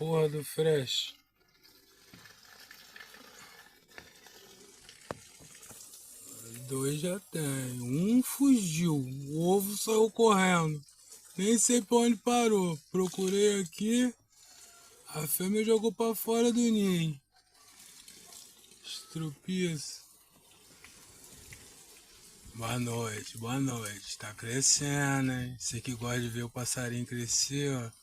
porra do fresh. Dois já tem. Um fugiu. O ovo saiu correndo. Nem sei pra onde parou. Procurei aqui. A fêmea jogou pra fora do ninho. Estrupiça. Boa noite, boa noite. Tá crescendo, hein? Você que gosta de ver o passarinho crescer, ó.